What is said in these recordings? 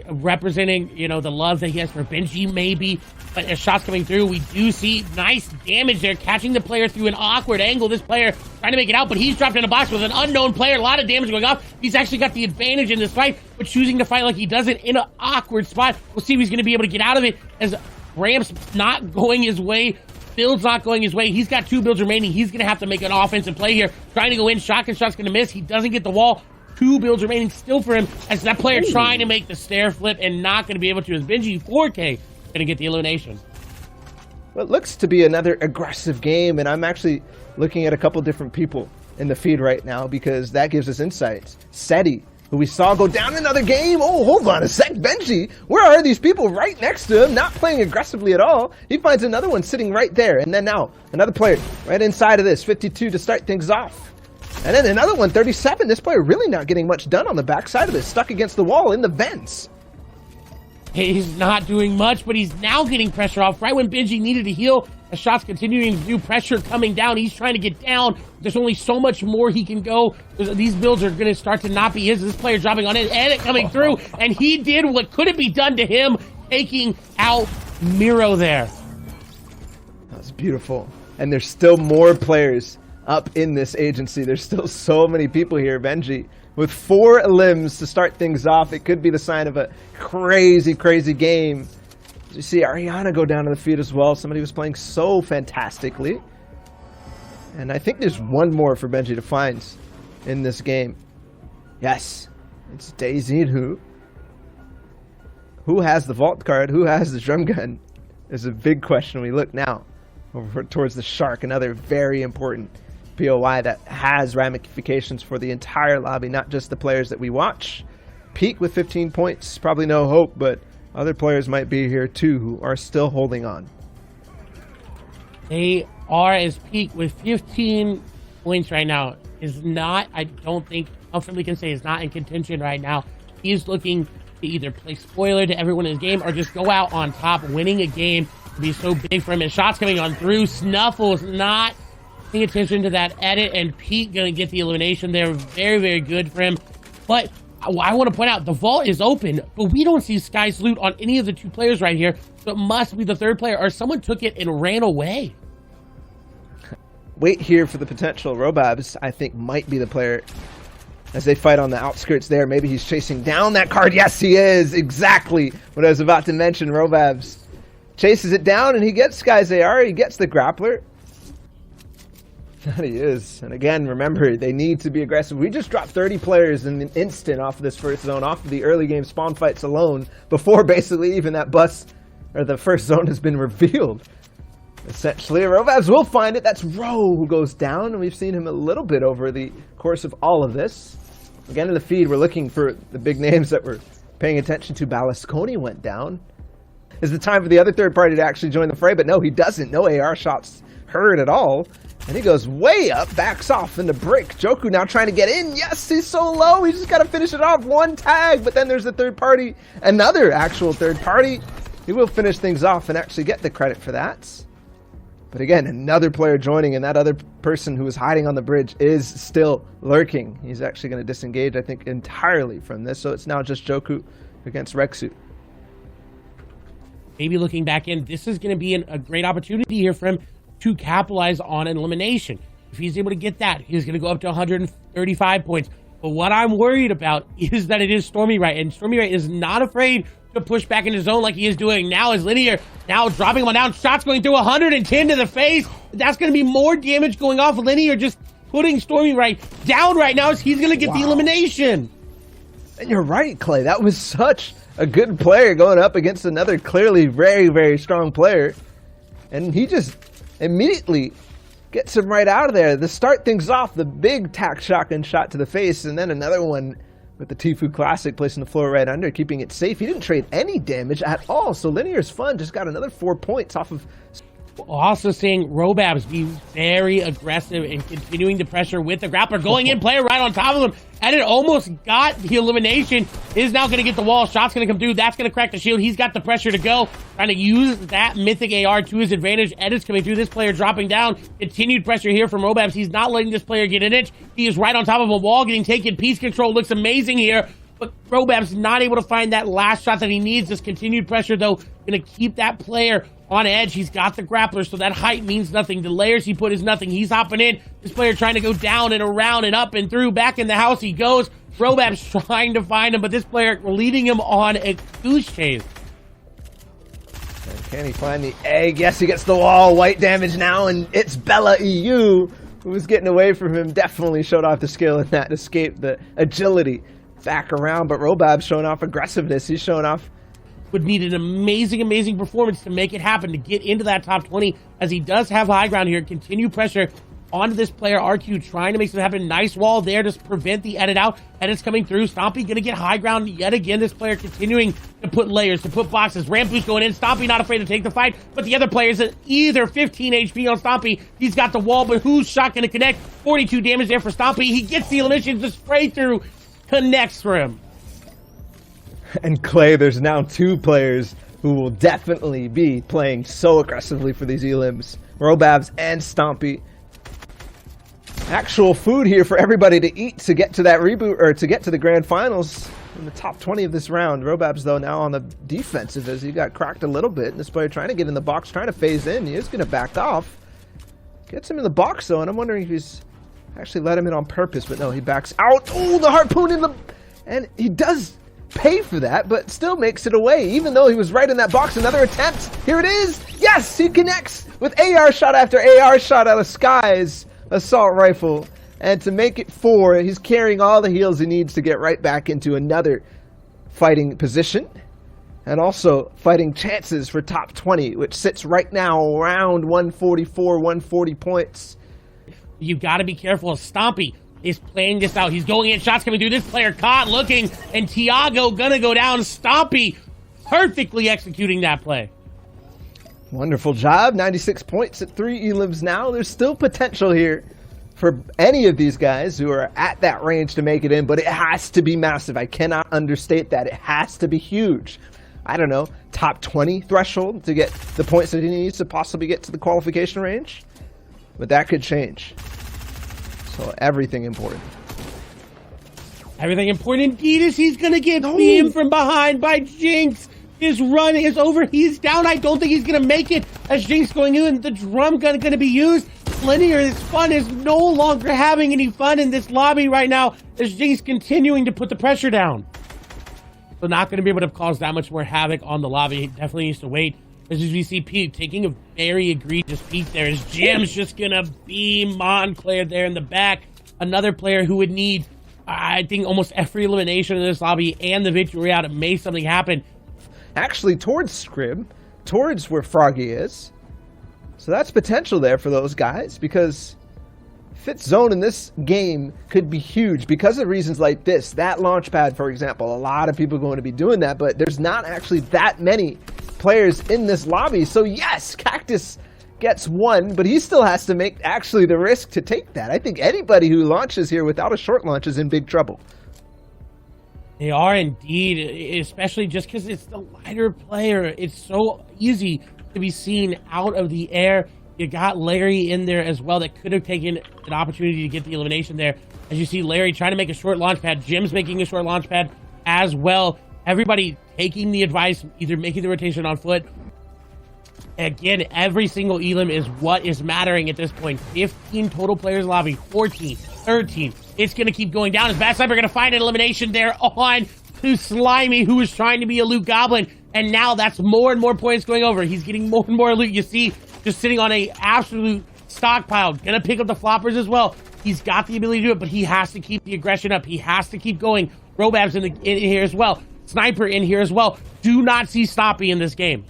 representing, you know, the love that he has for Benji, maybe. But as shots coming through, we do see nice damage there, catching the player through an awkward angle. This player trying to make it out, but he's dropped in a box with an unknown player. A lot of damage going off. He's actually got the advantage in this fight, but choosing to fight like he does it in an awkward spot. We'll see if he's going to be able to get out of it, as Ramp's not going his way. Build's not going his way. He's got 2 builds remaining. He's going to have to make an offensive play here. Trying to go in. Shotgun shot's going to miss. He doesn't get the wall. 2 builds remaining still for him, as that player trying to make the stair flip and not going to be able to, as Benji 4K going to get the elimination. Well, it looks to be another aggressive game, and I'm actually looking at a couple different people in the feed right now because that gives us insights. Seti, who we saw go down another game. Oh, hold on a sec, Benji. Where are these people right next to him, not playing aggressively at all? He finds another one sitting right there, and then now another player right inside of this, 52 to start things off. And then another one, 37. This player really not getting much done on the backside of this, stuck against the wall in the vents. He's not doing much, but he's now getting pressure off right when Benji needed to heal. The shot's continuing to do, pressure coming down. He's trying to get down. There's only so much more he can go. These builds are going to start to not be his. This player dropping on it, and it coming through, and he did what couldn't be done to him, taking out Miro there. That was beautiful. And there's still more players up in this agency. There's still so many people here, Benji. With 4 limbs to start things off, it could be the sign of a crazy, crazy game. You see Ariana go down to the feed as well. Somebody was playing so fantastically. And I think there's one more for Benji to find in this game. Yes, it's Daisy. Who has the vault card? Who has the drum gun? Is a big question. We look now over towards the Shark, another very important POI that has ramifications for the entire lobby, not just the players that we watch. Peak with 15 points, probably no hope, but other players might be here too who are still holding on. They are, as Peak with 15 points right now is not, I don't think comfortably can say, is not in contention right now. He's looking to either play spoiler to everyone in his game or just go out on top. Winning a game would be so big for him. His shots coming on through. Snuffles not paying attention to that edit, and Pete gonna get the elimination there. Very, very good for him. But I want to point out, the vault is open, but we don't see Sky's loot on any of the 2 players right here, so it must be the 3rd player, or someone took it and ran away. Wait here for the potential. Robabs, I think, might be the player as they fight on the outskirts there. Maybe he's chasing down that card. Yes, he is. Exactly what I was about to mention. Robabs chases it down, and he gets Sky's AR. He gets the grappler. That he is. And again, remember, they need to be aggressive. We just dropped 30 players in an instant off of this first zone, off of the early game spawn fights alone, before basically even that bus, or the first zone has been revealed. Essentially, Rovabs will find it. That's Ro who goes down, and we've seen him a little bit over the course of all of this. Again, in the feed, we're looking for the big names that we're paying attention to. BallaTW went down. Is the time for the other 3rd party to actually join the fray, but no, he doesn't. No AR shots heard at all. And he goes way up, backs off into brick. Joku now trying to get in. Yes, he's so low. He's just got to finish it off. 1 tag, but then there's the 3rd party. Another actual 3rd party. He will finish things off and actually get the credit for that. But again, another player joining, and that other person who was hiding on the bridge is still lurking. He's actually going to disengage, I think, entirely from this. So it's now just Joku against Rexu. Maybe looking back in, this is going to be a great opportunity here for him to capitalize on an elimination. If he's able to get that, he's going to go up to 135 points. But what I'm worried about is that it is Stormy Right, and Stormy Right is not afraid to push back into zone like he is doing now, as Linear now dropping him on down. Shots going through 110 to the face. That's going to be more damage going off. Linear just putting Stormy Right down right now, as he's going to get the elimination. And you're right, Clay. That was such a good player going up against another clearly very, very strong player. And he just immediately gets him right out of there. To start things off, the big tack shotgun shot to the face, and then another one with the Tfue Classic placing the floor right under, keeping it safe. He didn't trade any damage at all, so Linear's fun just got another 4 points off of... Also seeing Robabs be very aggressive and continuing the pressure with the grappler, going in, player right on top of him, and it almost got the elimination. Is now going to get the wall. Shot's going to come through. That's going to crack the shield. He's got the pressure to go. Trying to use that mythic AR to his advantage. Edit's coming through. This player dropping down. Continued pressure here from Robabs. He's not letting this player get an inch. He is right on top of a wall, getting taken. Piece control looks amazing here. but Robab's not able to find that last shot that he needs. This continued pressure, though, going to keep that player on edge. He's got the grappler, so that height means nothing. The layers he put is nothing. He's hopping in. This player trying to go down and around and up and through. Back in the house he goes. Robab's trying to find him, but this player leading him on a goose chase. And can he find the egg? Yes, he gets the wall. White damage now, and it's BallaTW who was getting away from him. Definitely showed off the skill in that escape, the agility back around, but Robab's showing off aggressiveness. He's showing off. Would need an amazing performance to make it happen, to get into that top 20, as he does have high ground here. Continue pressure onto this player, RQ, trying to make something happen. Nice wall there to prevent the edit out. Edit's coming through. Stompy gonna get high ground yet again. This player continuing to put layers, to put boxes. Ramp boost going in. Stompy not afraid to take the fight, but the other players at either 15 HP on Stompy. He's got the wall, but who's shot gonna connect? 42 damage there for Stompy. He gets the elimination, the spray through, connects for him. And Clay, there's now 2 players who will definitely be playing so aggressively for these elims. Robabs and Stompy. Actual food here for everybody to eat to get to that reboot, or to get to the grand finals in the top 20 of this round. Robabs, though, now on the defensive as he got cracked a little bit. And this player trying to get in the box, trying to phase in. He is going to back off. Gets him in the box, though, and I'm wondering if he's actually let him in on purpose. But no, he backs out. Oh, the harpoon in the... And he does pay for that, but still makes it away, even though he was right in that box. Another attempt. Here it is. Yes, he connects with AR shot after AR shot out of Sky's assault rifle. And to make it 4, he's carrying all the heals he needs to get right back into another fighting position. And also fighting chances for top 20, which sits right now around 144, 140 points. You got to be careful. Stompy is playing this out. He's going in, shots coming through. This player caught looking, and Tiago gonna go down. Stompy perfectly executing that play. Wonderful job. 96 points at 3 elims now. There's still potential here for any of these guys who are at that range to make it in, but it has to be massive. I cannot understate that. It has to be huge. I don't know, top 20 threshold to get the points that he needs to possibly get to the qualification range. But that could change. So everything important. Everything important indeed, as he's going to get beamed from behind by Jinx. His run is over. He's down. I don't think he's going to make it as Jinx going in. The drum gun going to be used. Linear, his fun is no longer having any fun in this lobby right now as Jinx continuing to put the pressure down. So not going to be able to cause that much more havoc on the lobby. He definitely needs to wait. As we see Pete taking a very egregious peek there. As Jim's just going to beam Montclair there in the back. Another player who would need, I think, almost every elimination in this lobby and the victory out to make something happen. Actually, towards Scrib, towards where Froggy is. So that's potential there for those guys, because fit zone in this game could be huge because of reasons like this. That launch pad, for example, a lot of people are going to be doing that, but there's not actually that many players in this lobby. So yes, Cactus gets 1, but he still has to make actually the risk to take that. I think anybody who launches here without a short launch is in big trouble. They are indeed, especially just because it's the lighter player. It's so easy to be seen out of the air. You got Larry in there as well that could have taken an opportunity to get the elimination there. As you see Larry trying to make a short launch pad. Jim's making a short launch pad as well. Everybody taking the advice, either making the rotation on foot. Again, every single elim is what is mattering at this point. 15 total players lobby, 14, 13. It's going to keep going down. As Bad Sniper going to find an elimination there on to Slimy, who is trying to be a loot goblin. And now that's more and more points going over. He's getting more and more loot. You see, just sitting on a absolute stockpile. Going to pick up the floppers as well. He's got the ability to do it, but he has to keep the aggression up. He has to keep going. Robab's in here as well. Sniper in here as well. Do not see Stompy in this game.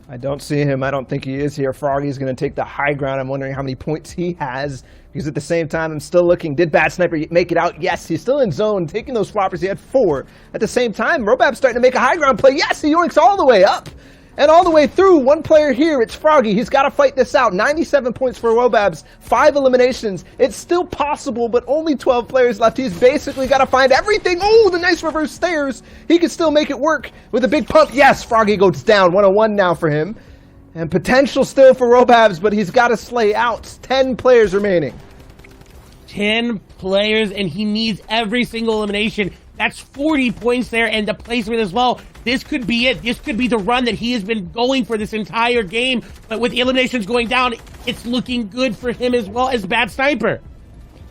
I don't see him. I don't think he is here. Froggy's going to take the high ground. I'm wondering how many points he has, because at the same time, I'm still looking. Did Bad Sniper make it out? Yes, he's still in zone, taking those floppers. He had 4. At the same time, Robab's starting to make a high ground play. Yes, he yoinks all the way up and all the way through. One player here, it's Froggy. He's got to fight this out. 97 points for Robabs, 5 eliminations. It's still possible, but only 12 players left. He's basically got to find everything. Oh, the nice reverse stairs. He can still make it work with a big pump. Yes, Froggy goes down. 101 now for him. And potential still for Robabs, but he's got to slay out. 10 players remaining. 10 players, and he needs every single elimination. That's 40 points there, and the placement as well. This could be it. This could be the run that he has been going for this entire game. But with eliminations going down, it's looking good for him as well as Bad Sniper.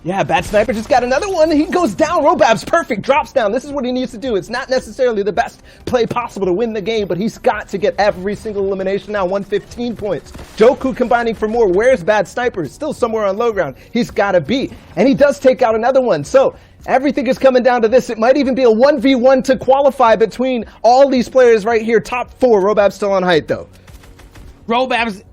Yeah, Bad Sniper just got another one. He goes down. Robab's perfect. Drops down. This is what he needs to do. It's not necessarily the best play possible to win the game, but he's got to get every single elimination now. 115 points. Joku combining for more. Where's Bad Sniper? Still somewhere on low ground. He's got to beat. And he does take out another one. So everything is coming down to this. It might even be a 1v1 to qualify between all these players right here. Top 4. Robab's still on height, though. Robab's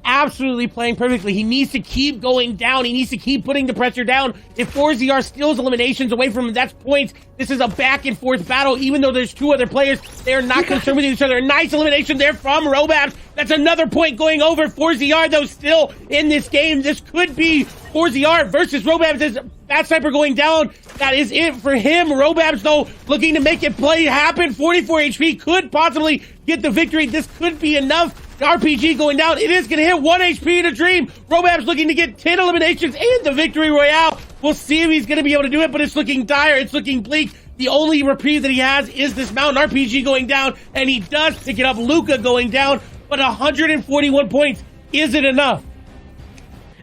absolutely playing perfectly. He needs to keep going down. He needs to keep putting the pressure down. If 4ZR steals eliminations away from him, that's points. This is a back and forth battle. Even though there's 2 other players, they're not concerned with each other. Nice elimination there from Robabs. That's another point going over. 4ZR, though, still in this game. This could be 4ZR versus Robabs as Bad Sniper going down. That is it for him. Robabs, though, looking to make it play happen. 44 HP could possibly get the victory. This could be enough. RPG going down. It is going to hit 1 HP in a dream. Robab's looking to get 10 eliminations and the victory royale. We'll see if he's going to be able to do it, but it's looking dire. It's looking bleak. The only reprieve that he has is this mountain. RPG going down, and he does pick it up. Luca going down, but 141 points isn't enough.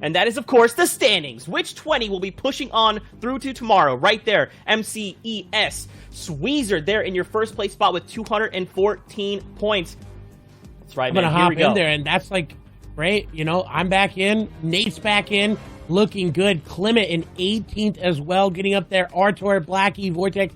And that is, of course, the standings. Which 20 will be pushing on through to tomorrow? Right there, MCES. Sweezer there in your first place spot with 214 points. That's right, I'm gonna man. hop Here we go. in there, and that's like great. You know, I'm back in. Nate's back in, looking good. Clement in 18th as well, getting up there. Artor, Blackie, Vortex